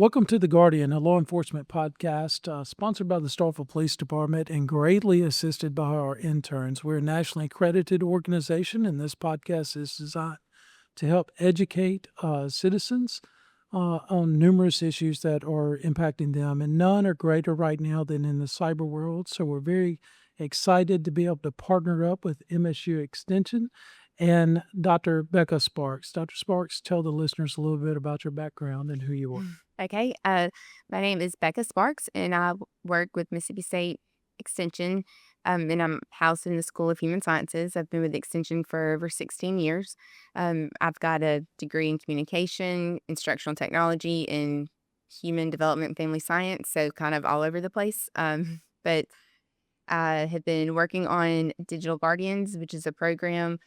Welcome to The Guardian, a law enforcement podcast sponsored by the Starkville Police Department and greatly assisted by our interns. We're a nationally accredited organization, and this podcast is designed to help educate citizens on numerous issues that are impacting them. And none are greater right now than in the cyber world. So we're very excited to be able to partner up with MSU Extension and Dr. Bekah Sparks. Dr. Sparks, tell the listeners a little bit about your background and who you are. Okay. My name is Bekah Sparks, and work with Mississippi State Extension. And I'm housed in the School of Human Sciences. I've been with Extension for over 16 years. I've got a degree in communication, instructional technology, and human development and family science, so kind of all over the place. But I have been working on Digital Guardians, which is a program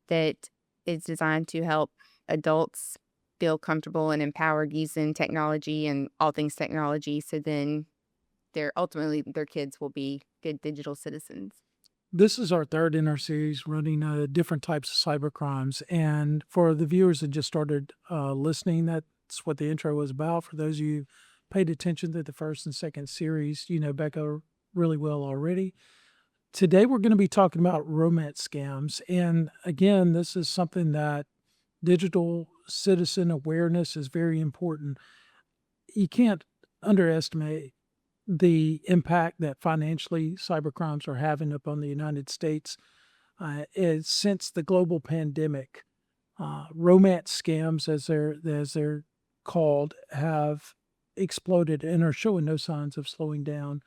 that is designed to help adults feel comfortable and empowered using technology and all things technology. So then their kids will be good digital citizens. This is our third in our series running different types of cyber crimes. And for the viewers that just started listening, that's what the intro was about. For those of you who paid attention to the first and second series, you know Becca really well already. Today we're going to be talking about romance scams. And again, this is something that digital citizen awareness is very important. You can't underestimate the impact that financially cybercrimes are having upon the United States. Since the global pandemic, romance scams, as they're called, have exploded and are showing no signs of slowing down.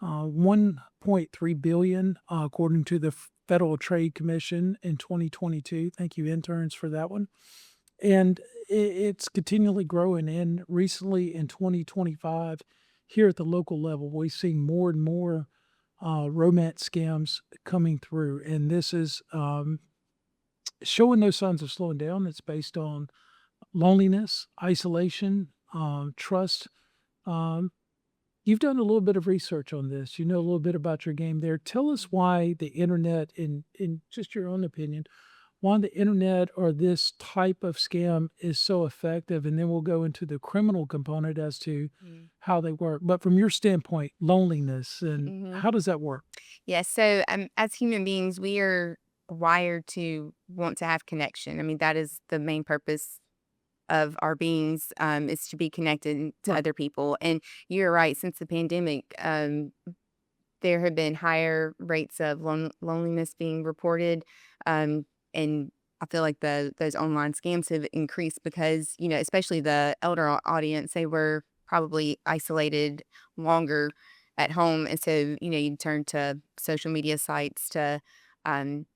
1.3 billion, according to the Federal Trade Commission in 2022. Thank you, interns, for that one. And it's continually growing. And recently in 2025, here at the local level, we've seen more and more romance scams coming through. And this is showing no signs of slowing down. It's based on loneliness, isolation, trust. You've done a little bit of research on this. You know a little bit about your game there. Tell us why the internet, in just your own opinion, why the internet or this type of scam is so effective, and then we'll go into the criminal component as to how they work. But from your standpoint, loneliness, and Mm-hmm. how does that work? Yes. So as human beings, we are wired to want to have connection. I mean, that is the main purpose of our beings, is to be connected to Right. other people. And you're right. Since the pandemic, there have been higher rates of loneliness being reported. And I feel like those online scams have increased because, especially the elder audience, they were probably isolated longer at home. And so, you turn to social media sites to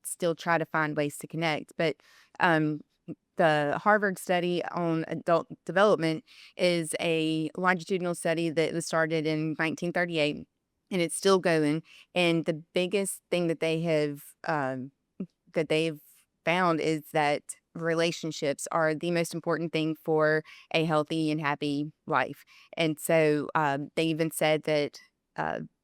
still try to find ways to connect. But um, the Harvard study on adult development is a longitudinal study that was started in 1938, and it's still going. And the biggest thing that they've found is that relationships are the most important thing for a healthy and happy life. And so they even said that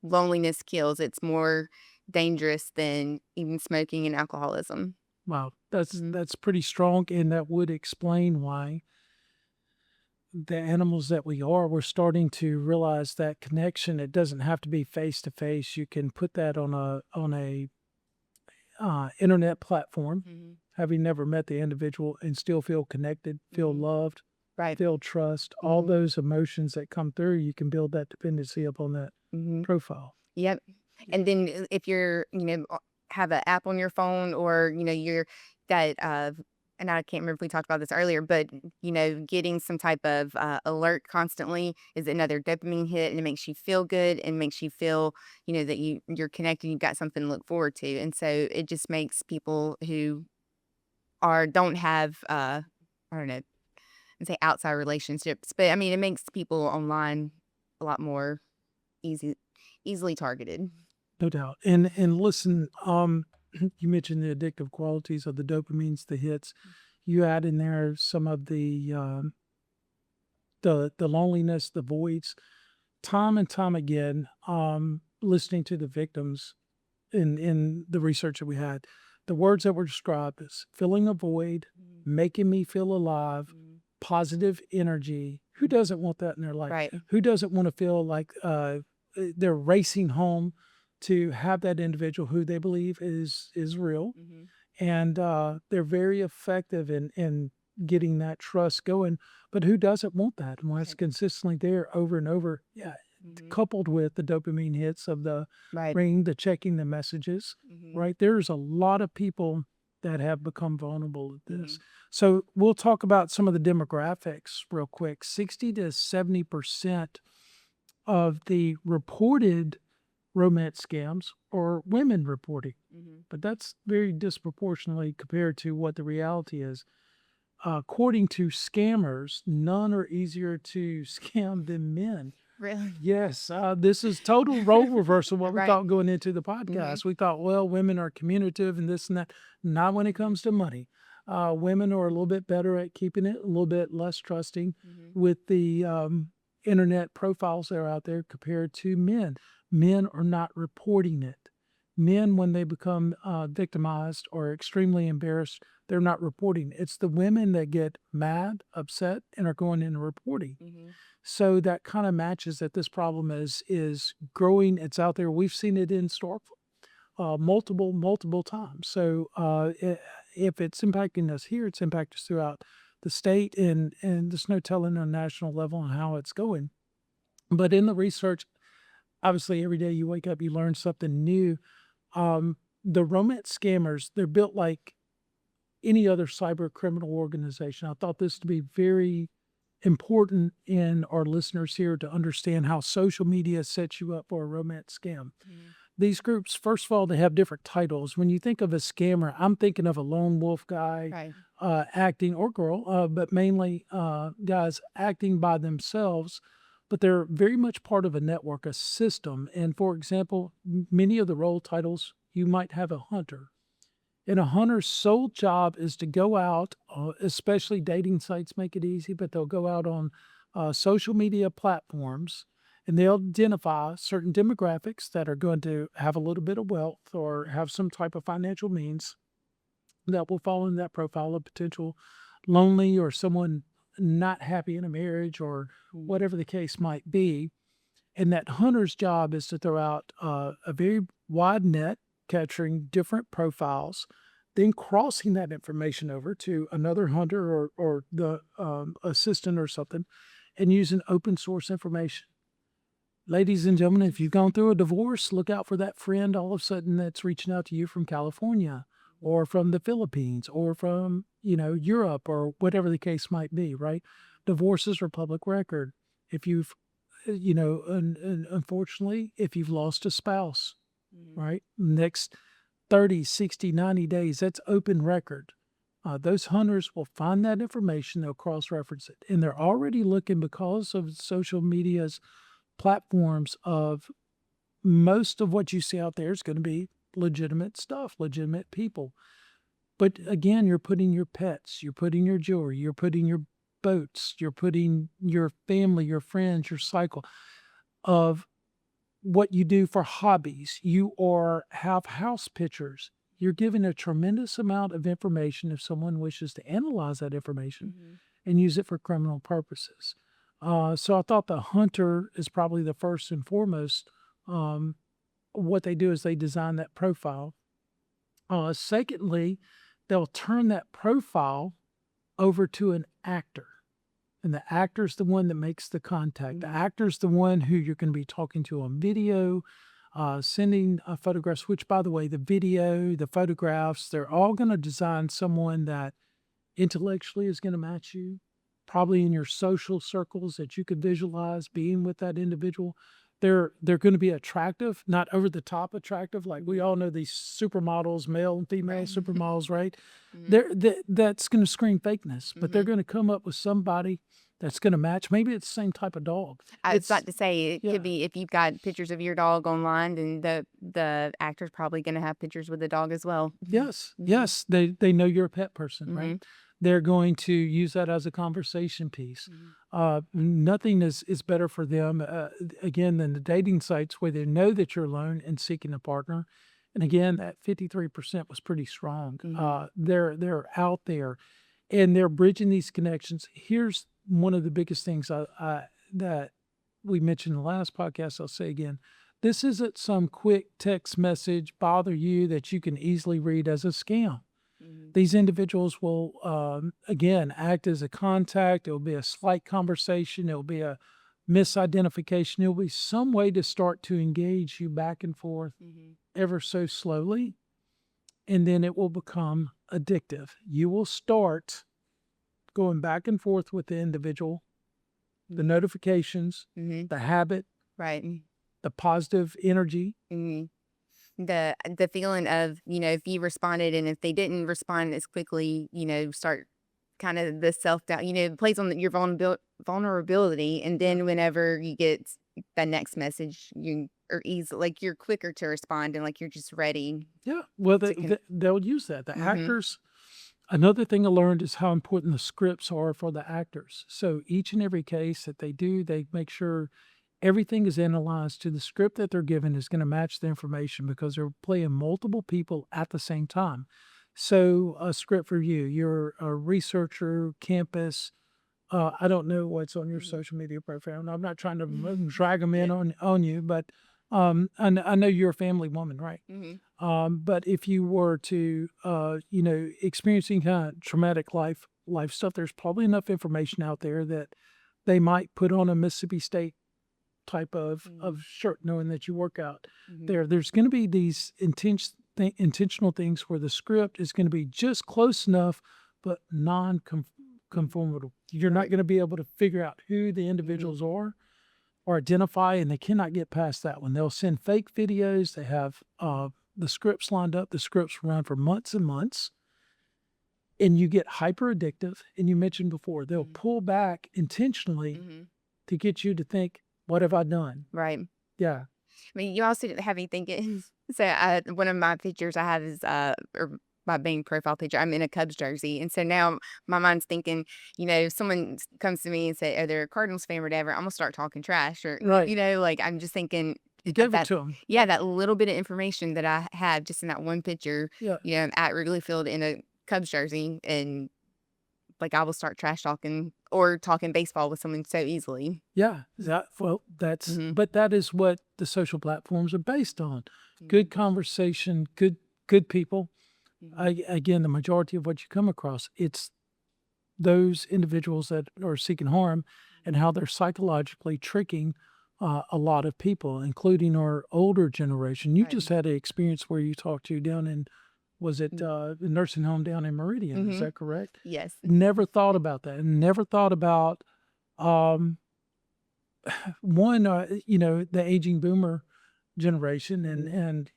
loneliness kills. It's more dangerous than even smoking and alcoholism. Wow, Mhm. that's pretty strong, and that would explain why the animals that we are, we're starting to realize that connection. It doesn't have to be face to face. You can put that on a internet platform, Mhm. having never met the individual, and still feel connected, feel Mhm. loved, Right. feel trust, all Mhm. those emotions that come through. You can build that dependency upon that Mhm. profile. Yep. And then if you're, have an app on your phone, or, you're that, and I can't remember if we talked about this earlier, but, getting some type of alert constantly is another dopamine hit, and it makes you feel good and makes you feel, that you're connected, you've got something to look forward to. And so it just makes people who don't have, I don't know, and say outside relationships, but I mean, it makes people online a lot more easy, easily targeted. No doubt. And listen, you mentioned the addictive qualities of the dopamines, the hits. You add in there some of the loneliness, the voids. Time and time again, listening to the victims in the research that we had, the words that were described as filling a void, Mhm. making me feel alive, Mhm. positive energy. Who doesn't want that in their life? Right. Who doesn't want to feel like they're racing home to have that individual who they believe is real, Mm-hmm. and they're very effective in getting that trust going. But who doesn't want that? And when it's Right. consistently there over and over, yeah, Mm-hmm. coupled with the dopamine hits of the Right. ring, the checking the messages, Mm-hmm. right? There's a lot of people that have become vulnerable to this. Mm-hmm. So we'll talk about some of the demographics real quick. 60 to 70% of the reported romance scams are women reporting, Mm-hmm. but that's very disproportionately compared to what the reality is. According to scammers, none are easier to scam than men. Really? Yes, this is total role reversal. What we Right. thought going into the Mm-hmm. podcast, we thought, well, women are communicative and this and that. Not when it comes to money. Women are a little bit better at keeping it, a little bit less trusting Mm-hmm. with the internet profiles that are out there compared to men. Men are not reporting it. Men, when they become victimized or extremely embarrassed, they're not reporting. It's the women that get mad, upset, and are going in and reporting. Mm-hmm. So that kind of matches that this problem is growing. It's out there. We've seen it in Starkville multiple times. So if it's impacting us here, it's impacting us throughout the state, and there's no telling on a national level on how it's going. But in the research, obviously, every day you wake up, you learn something new. The romance scammers, they're built like any other cyber criminal organization. I thought this to be very important in our listeners here to understand how social media sets you up for a romance scam. Mm-hmm. These groups, first of all, they have different titles. When you think of a scammer, I'm thinking of a lone wolf guy Right. acting, or girl, but mainly guys acting by themselves. But they're very much part of a network, a system. And for example, many of the role titles, you might have a hunter. And a hunter's sole job is to go out, especially dating sites make it easy, but they'll go out on social media platforms and they'll identify certain demographics that are going to have a little bit of wealth or have some type of financial means that will fall in that profile of potential lonely or someone not happy in a marriage or whatever the case might be. And that hunter's job is to throw out a very wide net, capturing different profiles, then crossing that information over to another hunter or the assistant or something, and using open source information. Ladies and gentlemen, if you've gone through a divorce, look out for that friend all of a sudden that's reaching out to you from California or from the Philippines or from, Europe or whatever the case might be, right? Divorces are public record. If you've, unfortunately, if you've lost a spouse, Mm-hmm. right? Next 30, 60, 90 days, that's open record. Those hunters will find that information, they'll cross-reference it, and they're already looking because of social media's platforms of most of what you see out there is going to be legitimate stuff, legitimate people. But again, you're putting your pets, you're putting your jewelry, you're putting your boats, you're putting your family, your friends, your cycle of what you do for hobbies. You or have house pictures. You're giving a tremendous amount of information if someone wishes to analyze that information Mm-hmm. and use it for criminal purposes. So I thought the hunter is probably the first and foremost. What they do is they design that profile. Secondly, they'll turn that profile over to an actor. And the actor's the one that makes the contact. The Mm-hmm. actor's the one who you're going to be talking to on video, sending photographs, which, by the way, the video, the photographs, they're all going to design someone that intellectually is going to match you, probably in your social circles that you could visualize being with that individual. They're going to be attractive, not over the top attractive. Like we all know these supermodels, male and female Right. supermodels, right? Mm-hmm. That's going to scream fakeness, but they're Mm-hmm. going to come up with somebody that's going to match. Maybe it's the same type of dog. I was It's about to say it yeah, could be if you've got pictures of your dog online, then the actor's probably going to have pictures with the dog as well. yes, Mhm. yes. They know you're a pet person, right? Mhm. They're going to use that as a conversation piece. Nothing is better for them, again, than the dating sites where they know that you're alone and seeking a partner. And again, that 53% was pretty strong. Mhm. They're out there and they're bridging these connections. Here's one of the biggest things that we mentioned in the last podcast, I'll say again, this isn't some quick text message bother you that you can easily read as a scam. These individuals will, again, act as a contact. It will be a slight conversation. It will be a misidentification. It will be some way to start to engage you back and forth ever so slowly. And then it will become addictive. You will start going back and forth with the individual, the notifications, the habit, Right. the positive energy. The feeling of, if you responded and if they didn't respond as quickly, start kind of the self-doubt, it plays on your vulnerability. And then whenever you get the next message, you are easy, like you're quicker to respond and like you're just ready. Yeah. Well, to they'll use that. The actors, another thing I learned is how important the scripts are for the actors. So each and every case that they do, they make sure everything is analyzed to the script that they're given is going to match the information because they're playing multiple people at the same time. So a script for you, you're a researcher, campus. I don't know what's on your social media profile. I'm not trying to drag them in on you, but I know you're a family woman, right? But if you were to, experiencing kind of traumatic life stuff, there's probably enough information out there that they might put on a Mississippi State type of shirt, knowing that you work out there. There's going to be these intentional things where the script is going to be just close enough, but non-conformable. You're not going to be able to figure out who the individuals are or identify, and they cannot get past that one. They'll send fake videos. They have the scripts lined up. The scripts run for months and months, and you get hyper addictive. And you mentioned before, they'll pull back intentionally to get you to think, what have I done? Right. Yeah. I mean, you also have me thinking. So one of my pictures I have is or my main profile picture. I'm in a Cubs jersey, and so now my mind's thinking, if someone comes to me and say, "Oh, they're a Cardinals fan or whatever," I'm gonna start talking trash, or Right. like I'm just thinking. You gave it That, to them. yeah, that little bit of information that I have just in that one picture, Yeah. at Wrigley Field in a Cubs jersey, and like I will start trash talking or talking baseball with someone so easily. Yeah. But that is what the social platforms are based on. Good conversation, good people. Again, the majority of what you come across, it's those individuals that are seeking harm and how they're psychologically tricking a lot of people, including our older generation. You just had an experience where you talked to down in, was it the nursing home down in Meridian? Is that correct? Yes. Never thought about that. And never thought about, one, the aging boomer generation, and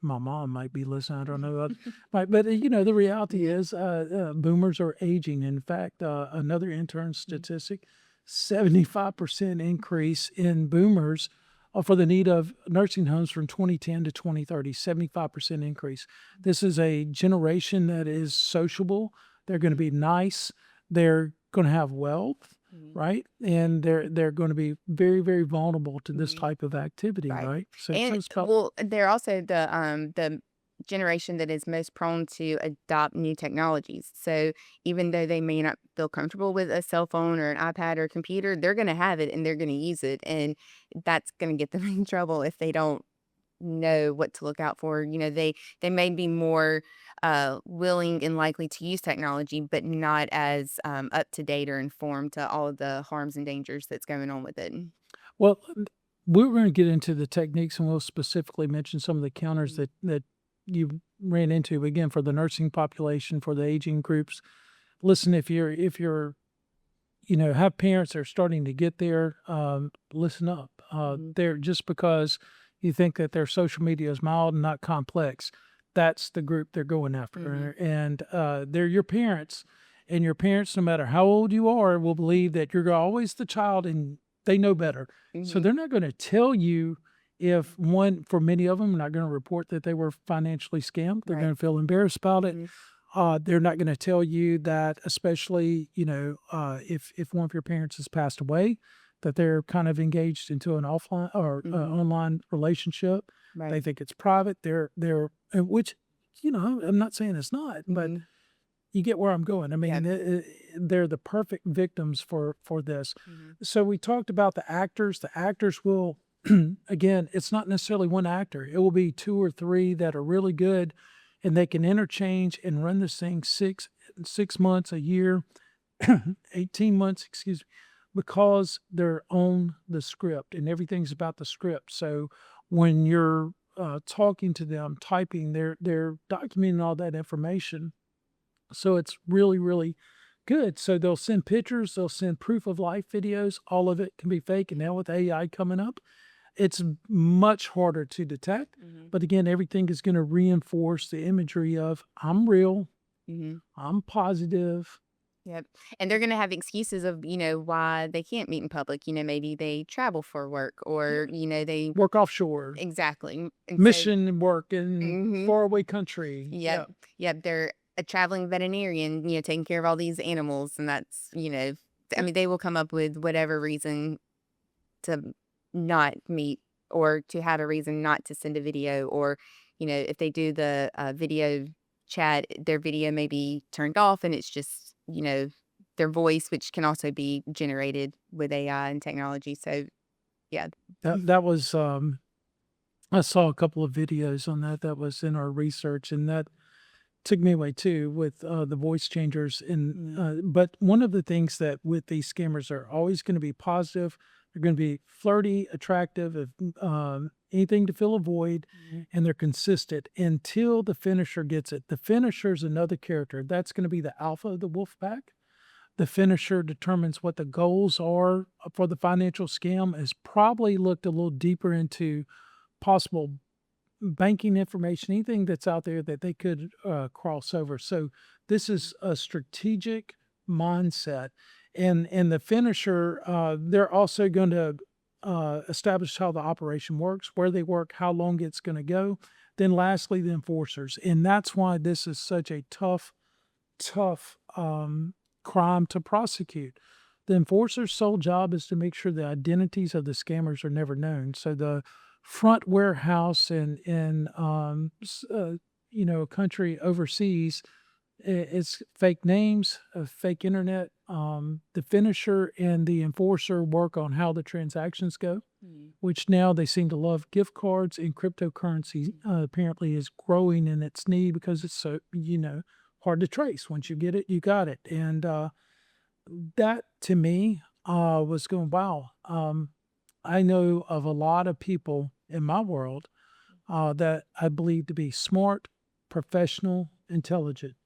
my mom might be listening. I don't know. But the reality is boomers are aging. In fact, another intern statistic, 75% increase in boomers for the need of nursing homes from 2010 to 2030, 75% increase. This is a generation that is sociable. They're going to be nice. They're going to have wealth, right? And they're going to be very, very vulnerable to this type of activity, right? So And they're also the generation that is most prone to adopt new technologies. So even though they may not feel comfortable with a cell phone or an iPad or a computer, they're going to have it and they're going to use it, and that's going to get them in trouble if they don't know what to look out for. They may be more willing and likely to use technology, but not as up to date or informed to all of the harms and dangers that's going on with it. Well, we're going to get into the techniques, and we'll specifically mention some of the counters that you ran into, again, for the nursing population, for the aging groups. Listen, if you're have parents that are starting to get there, listen up. They're just because you think that their social media is mild and not complex, that's the group they're going after. And they're your parents, and your parents, no matter how old you are, will believe that you're always the child and they know better. So they're not going to tell you if for many of them, not going to report that they were financially scammed. They're going to feel embarrassed about it. They're not going to tell you that, especially, if one of your parents has passed away, that they're kind of engaged into an offline or online relationship. Right. They think it's private. Which, I'm not saying it's not, but you get where I'm going. I mean, Yep. they're the perfect victims for this. Mhm. So we talked about the actors. The actors will, again, it's not necessarily one actor. It will be two or three that are really good, and they can interchange and run this thing 6 months, a year, 18 months, excuse me, because they're on the script and everything's about the script. So when you're talking to them, typing, they're documenting all that information, so it's really, really good. So they'll send pictures, they'll send proof of life videos, all of it can be fake. And now with AI coming up, it's much harder to detect. Mhm. But again, everything is going to reinforce the imagery of I'm real, Mhm. I'm positive. Yep. And they're gonna have excuses of, why they can't meet in public. Maybe they travel for work Yeah, or, they work offshore, exactly. And so mission work in mhm. faraway country. Yep. Yeah. Yep. They're a traveling veterinarian, taking care of all these animals. And that's, I Yeah. mean, they will come up with whatever reason to not meet or to have a reason not to send a video. Or, if they do the video chat, their video may be turned off and it's just, their voice, which can also be generated with AI and technology. So, yeah. That was I saw a couple of videos on that that was in our research, and that took me away too with the voice changers. And Mhm. but one of the things that with these scammers are always going to be positive. They're going to be flirty, attractive, if, anything to fill a void, Mhm. and they're consistent until the finisher gets it. The finisher is another character. That's going to be the alpha of the wolf pack. The finisher determines what the goals are for the financial scam. Has probably looked a little deeper into possible banking information, anything that's out there that they could cross over. So this is a strategic mindset, and the finisher. They're also going to establish how the operation works, where they work, how long it's going to go. Then, lastly, the enforcers, and that's why this is such a tough crime to prosecute. The enforcer's sole job is to make sure the identities of the scammers are never known. So the front warehouse in a country overseas, it's fake names, fake internet. The finisher and the enforcer work on how the transactions go, Mhm. which now they seem to love gift cards, and cryptocurrency apparently is growing in its need because it's so, hard to trace. Once you get it, you got it. And that to me was going, wow. I know of a lot of people in my world that I believe to be smart, professional, intelligent,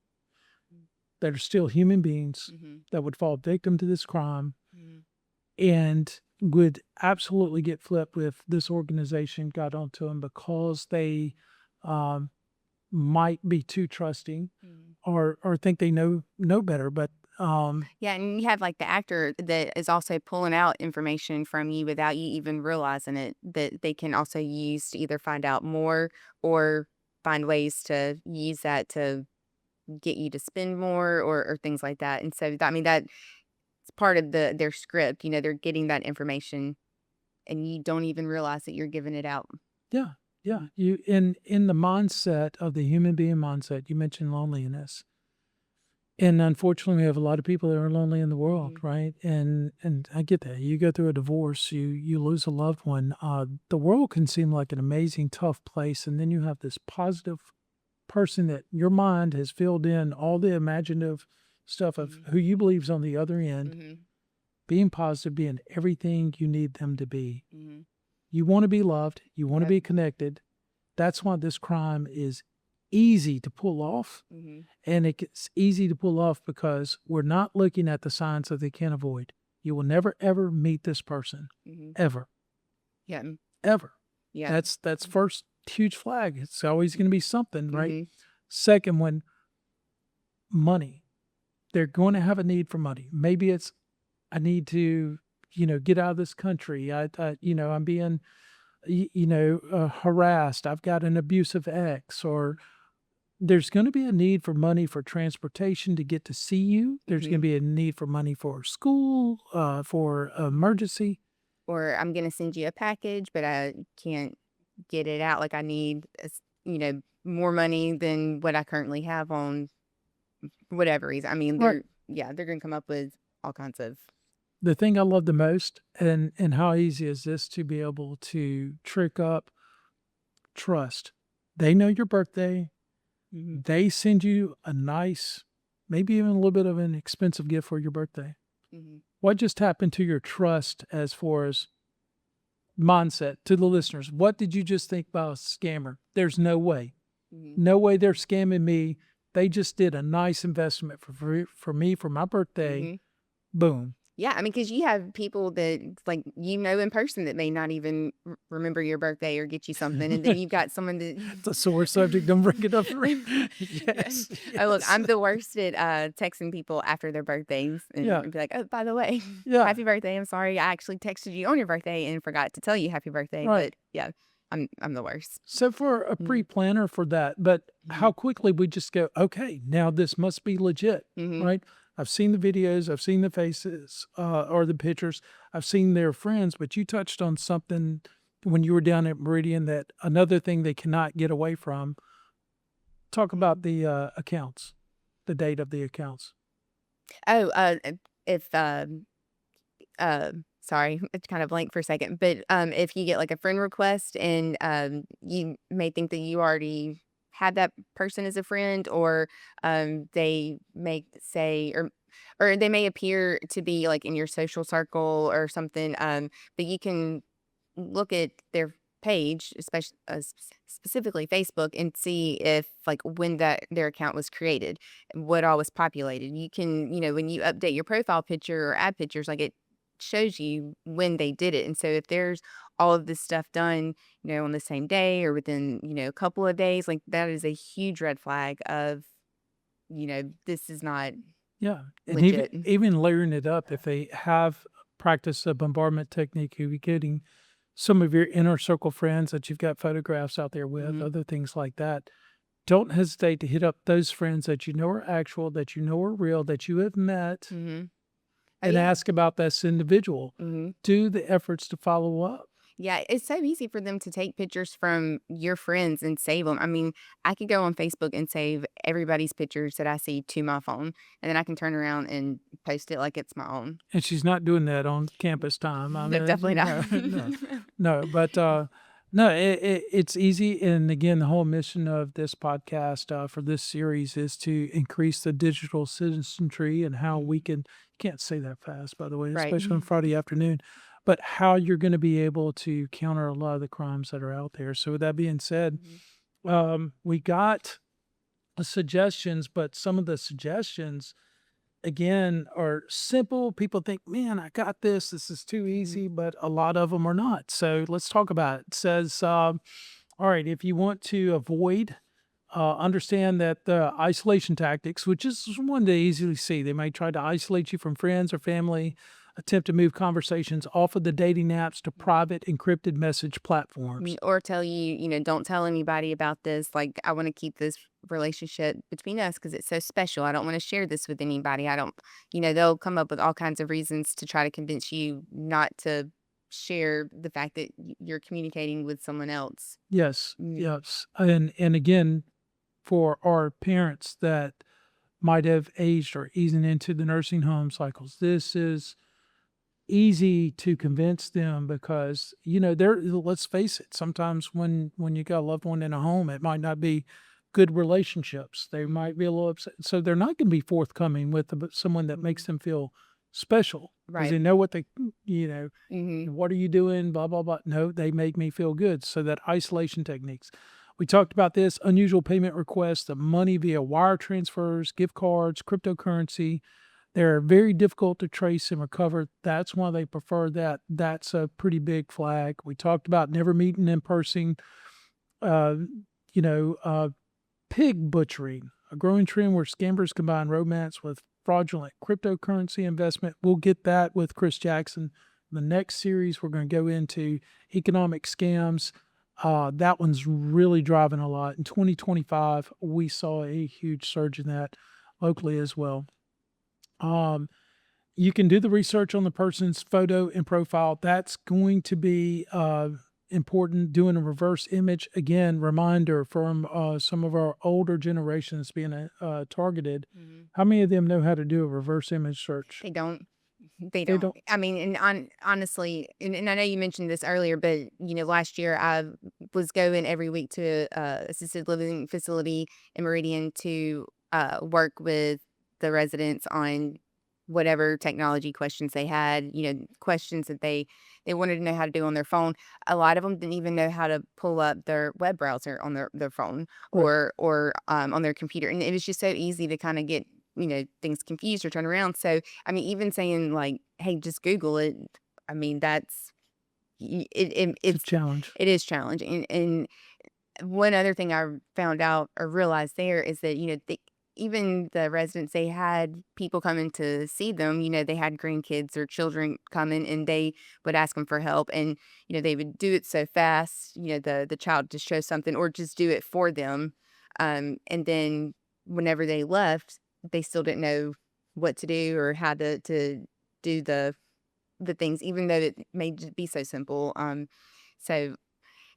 that are still human beings Mhm. that would fall victim to this crime Mhm. and would absolutely get flipped if this organization got onto them because they um, might be too trusting Mhm. or think they know better. But Yeah, and you have like the actor that is also pulling out information from you without you even realizing it, that they can also use to either find out more or find ways to use that to get you to spend more or things like that. And so, I mean, that's part of their script. They're getting that information and you don't even realize that you're giving it out. yeah, yeah, Mhm. you in the mindset of the human being mindset. You mentioned loneliness. And unfortunately, we have a lot of people that are lonely in the world, Mhm. right? And I get that. You go through a divorce, you lose a loved one. The world can seem like an amazing, tough place, and then you have this positive person that your mind has filled in all the imaginative stuff of Mhm. who you believe's on the other end, Mhm. being positive, being everything you need them to be. Mhm. You want to be loved, you want to Yep. be connected. That's why this crime is easy to pull off. Mhm. And it's easy to pull off because we're not looking at the signs that they can't avoid. You will never ever meet this person. Mhm. Ever. Yeah. Ever. Yeah. That's first huge flag. It's always going to be something, right? Mhm. Second one, money. They're going to have a need for money. Maybe it's I need to, get out of this country. I'm being, harassed. I've got an abusive ex, or there's going to be a need for money for transportation to get to see you. There's going Mhm. to be a need for money for school, for emergency. Or I'm gonna send you a package, but I can't get it out. Like I need, more money than what I currently have on for whatever reason. I mean, Right. they're going to come up with all kinds of. The thing I love the most, and how easy is this to be able to trick up trust? They know your birthday. Mhm. They send you a nice, maybe even a little bit of an expensive gift for your birthday. Mhm. What just happened to your trust as far as mindset to the listeners? What did you just think about a scammer? There's no way. Mhm. No way they're scamming me. They just did a nice investment for me for my birthday. Mhm. Boom. Yeah, I mean, because you have people that, like, in person that may not even remember your birthday or get you something, and then you've got someone that It's a sore subject. Don't bring it up. Yeah. Yes. Oh, look, Yes. I'm the worst at, texting people after their birthdays Yeah. and be like, "Oh, by the way, Yeah. happy birthday. I'm sorry. I actually texted you on your birthday and forgot to tell you happy birthday." Right. But, yeah, I'm the worst. So for a Mhm. pre-planner for that, but Mhm. how quickly we just go, okay, now this must be legit, Mhm. right? I've seen the videos, I've seen the faces, or the pictures, I've seen their friends, but you touched on something when you were down at Meridian that another thing they cannot get away from. Talk about Mhm. the accounts, the date of the accounts. Oh, if, sorry, it's kind of blank for a second, but, if you get, like, a friend request and, you may think that you already had that person as a friend, or, they may say or they may appear to be, like, in your social circle or something, but you can look at their page, especially specifically Facebook, and see if, like, when their account was created, what all was populated. You can, when you update your profile picture or add pictures, like, it shows you when they did it. And so if there's all of this stuff done, on the same day or within, a couple of days, like, that is a huge red flag of, this is not Yeah, and legit. even layering it up, if they have practiced a bombardment technique, you're getting some of your inner circle friends that you've got photographs out there with, Mhm. other things like that. Don't hesitate to hit up those friends that you know are actual, that you know are real, that you have met, Mhm. Oh, and yeah. ask about this individual. Mhm. Do the efforts to follow up. Yeah, it's so easy for them to take pictures from your friends and save them. I mean, I could go on Facebook and save everybody's pictures that I see to my phone, and then I can turn around and post it like it's my own. And she's not doing that on campus time. I No, mean, definitely not. no, no, no. But no, it's easy. And again, the whole mission of this podcast for this series is to increase the digital citizenry and how we can. You can't say that fast, by the way, Right. especially on Friday afternoon. But how you're going to be able to counter a lot of the crimes that are out there. So, with that being said, Mhm. we got suggestions, but some of the suggestions again are simple. People think, man, I got this. This is too Mhm. easy, but a lot of them are not. So let's talk about it. It says, all right, if you want to avoid, understand that the isolation tactics, which is one they easily see, they might try to isolate you from friends or family, attempt to move conversations off of the dating apps to private encrypted message platforms. Or tell you, don't tell anybody about this. Like, I want to keep this relationship between us because it's so special. I don't want to share this with anybody. I don't, they'll come up with all kinds of reasons to try to convince you not to share the fact that you're communicating with someone else. Yes, Mm. yes. And again, for our parents that might have aged or easing into the nursing home cycles. This is easy to convince them because, they're let's face it, sometimes when you got a loved one in a home, it might not be good relationships. They might be a little upset. So they're not going to be forthcoming with someone that makes Mhm. them feel special because Right. they know what they, you know, Hmm. what are you doing? Blah, blah, blah. No, they make me feel good. So that isolation techniques. We talked about this unusual payment requests, the money via wire transfers, gift cards, cryptocurrency. They're very difficult to trace and recover. That's why they prefer that. That's a pretty big flag. We talked about never meeting in person. Uh, you know, uh, Pig butchering, a growing trend where scammers combine romance with fraudulent cryptocurrency investment. We'll get that with Chris Jackson. The next series, we're going to go into economic scams. That one's really driving a lot. In 2025, we saw a huge surge in that locally as well. Um, you can do the research on the person's photo and profile. That's going to be important. Doing a reverse image, again, reminder from some of our older generations being targeted. How many of them know how to do a reverse image search? They don't. They They don't. don't. I mean, and honestly, and I know you mentioned this earlier, but last year I was going every week to assisted living facility in Meridian to work with the residents on whatever technology questions they had. Questions that they wanted to know how to do on their phone. A lot of them didn't even know how to pull up their web browser on their phone Right. or on their computer, and it was just so easy to kind of get things confused or turn around. So I mean, even saying like, "Hey, just Google it." I mean, that's It's a challenge. it is challenging. And one other thing I found out or realized there is that even the residents, they had people coming to see them. They had grandkids or children coming, and they would ask them for help, and they would do it so fast. The child just show something or just do it for them, and then whenever they left, they still didn't know what to do or how to do the things, even though it may just be so simple. So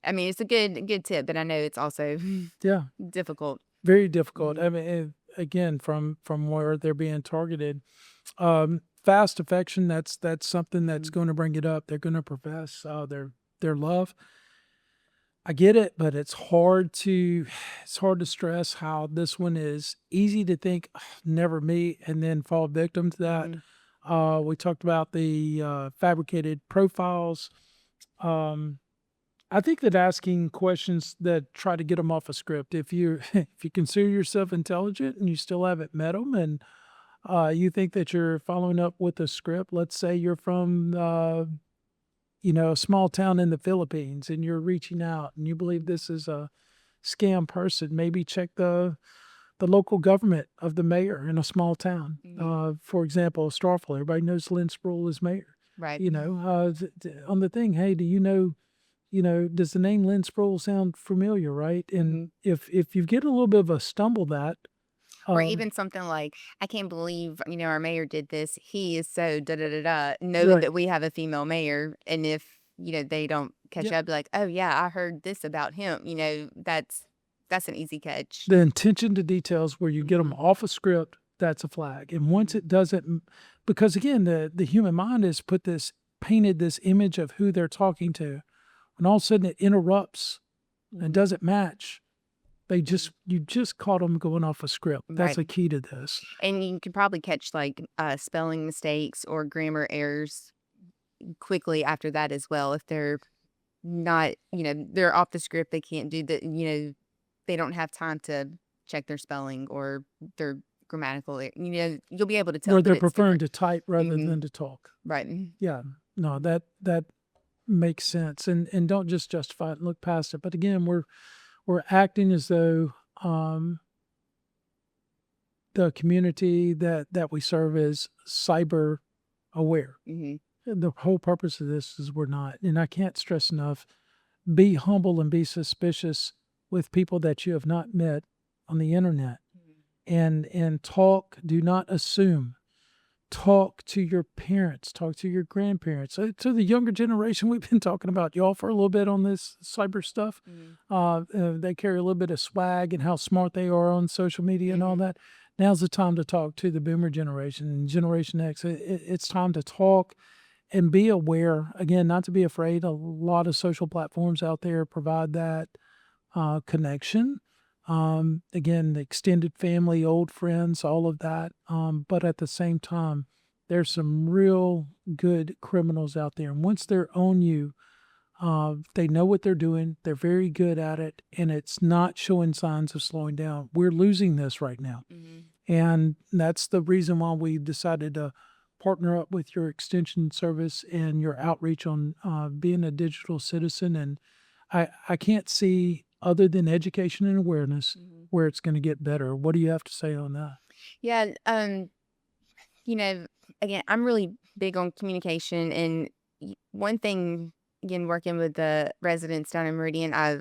I mean, it's a good tip, but I know it's also Yeah. difficult. Very difficult. Mhm. I mean, again, from where they're being targeted, fast affection. That's something that's Mhm. going to bring it up. They're going to profess their love. I get it, but it's hard to stress how this one is easy to think, "Ugh, never me," and then fall victim to that. Mhm. We talked about the fabricated profiles. Um, I think that asking questions that try to get them off a script, if you if you consider yourself intelligent and you still haven't met them, and you think that you're following up with a script, let's say you're from a small town in the Philippines and you're reaching out and you believe this is a scam person, maybe check the local government of the mayor in a small town. Mhm. For example, Starkville, everybody knows Lynn Sproul is mayor. Right. On the thing, hey, do you know? Does the name Lynn Sproul sound familiar, right? And Mhm. if you get a little bit of a stumble that, Or um, even something like, "I can't believe, our mayor did this. He is so da da da da," knowing right, that we have a female mayor, and if, they don't catch yeah, up, be like, "Oh, yeah, I heard this about him," that's an easy catch. the attention to details where you get them Mhm. off a script, that's a flag. And once Mhm. it doesn't, because again, the human mind has painted this image of who they're talking to, and all of a sudden it interrupts and Mhm. doesn't match. Mhm. You just caught them going off a script. That's Right. a key to this. And you could probably catch, like, spelling mistakes or grammar errors quickly after that as well if they're not, they're off the script, they can't do they don't have time to check their spelling or their grammatical you'll be able to tell Where that they're it's preferring different. to type rather Mhm. than to talk. Right. Mhm. Yeah. No, that makes sense, and don't just justify it and look past it. But again, we're acting as though the community that we serve is cyber aware. Mhm. And the whole purpose of this is we're not. And I can't stress enough: be humble and be suspicious with people that you have not met on the internet, Mhm. and talk. Do not assume. Talk to your parents, talk to your grandparents, to the younger generation. We've been talking about y'all for a little bit on this cyber stuff. Mhm. They carry a little bit of swag and how smart they are on social media and all Mhm. that. Now's the time to talk to the boomer generation and Generation X. It's time to talk and be aware. Again, not to be afraid. A lot of social platforms out there provide that connection. Again, the extended family, old friends, all of that. But at the same time, there's some real good criminals out there. And once they're on you, they know what they're doing. They're very good at it, and it's not showing signs of slowing down. We're losing this right now. Mhm. And that's the reason why we decided to partner up with your extension service and your outreach on being a digital citizen. And I can't see, other than education and awareness, Mhm. where it's going to get better. What do you have to say on that? Yeah, you know, again, I'm really big on communication, and one thing, again, working with the residents down in Meridian, I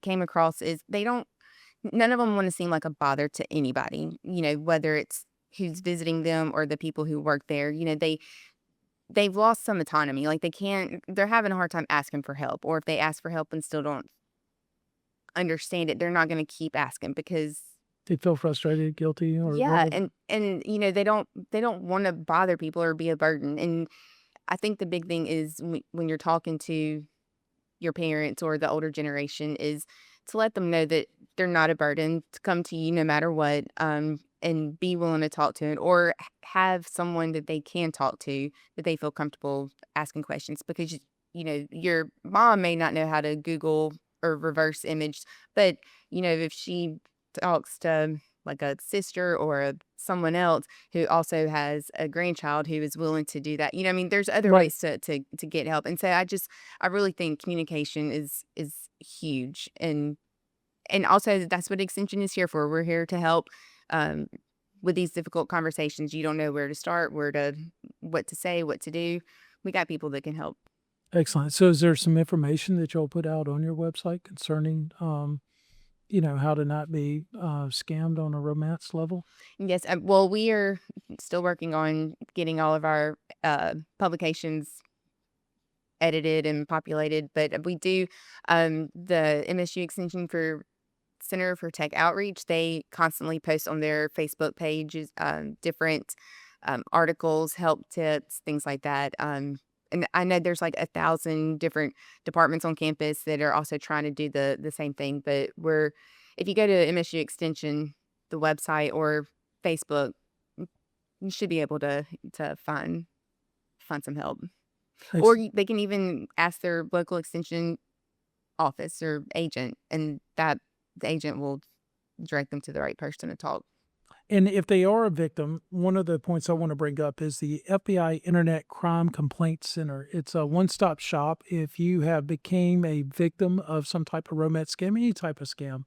came across is none of them want to seem like a bother to anybody. Whether it's who's visiting them or the people who work there. They they've lost some autonomy. Like they're having a hard time asking for help, or if they ask for help and still don't understand it, they're not going to keep asking because They feel frustrated, guilty, or yeah, whatever. and they don't want to bother people or be a burden. And I think the big thing is when you're talking to your parents or the older generation is to let them know that they're not a burden, to come to you no matter what, and be willing to talk to it, or have someone that they can talk to that they feel comfortable asking questions, because your mom may not know how to Google or reverse image, but if she talks to like a sister or someone else who also has a grandchild who is willing to do that. I mean, there's other Right. ways to get help. And so I really think communication is huge. And also that's what Extension is here for. We're here to help um with these difficult conversations. You don't know where to start, what to say, what to do. We got people that can help. Excellent. So is there some information that you'll put out on your website concerning, how to not be scammed on a romance level? Yes, well, we are still working on getting all of our publications edited and populated, but we do the MSU Extension for Center for Tech Outreach. They constantly post on their Facebook pages different articles, help tips, things like that. And I know there's like 1,000 different departments on campus that are also trying to do the same thing. But if you go to MSU Extension, the website or Facebook, you should be able to find some help. Or Excellent. they can even ask their local extension office or agent, and that the agent will direct them to the right person to talk. And if they are a victim, one of the points I want to bring up is the FBI Internet Crime Complaint Center. It's a one-stop shop. If you have became a victim of some type of romance scam, any type of scam,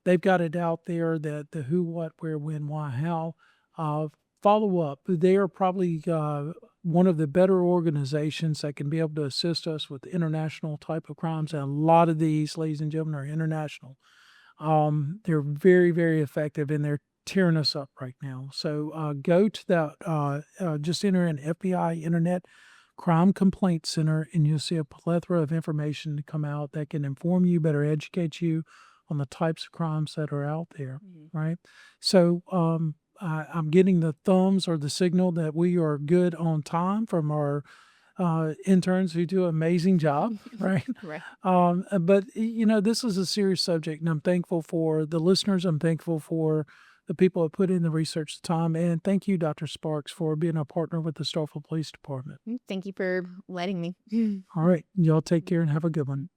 they've got it out there, that the who, what, where, when, why, how. Uh, Follow up. They are probably one of the better organizations that can be able to assist us with international type of crimes. And a lot of these, ladies and gentlemen, are international. They're very, very effective, and they're tearing us up right now. So go to that, just enter in FBI Internet Crime Complaint Center, and you'll see a plethora of information to come out that can inform you, better educate you on the types of crimes that are out there, Mhm. right? So I'm getting the thumbs or the signal that we are good on time from our interns who do an amazing job, right? Right. But this is a serious subject, and I'm thankful for the listeners. I'm thankful for the people that put in the research time, and thank you, Dr. Sparks, for being a partner with the Starkville Police Department. Thank you for letting me. All right, y'all take care and have a good one.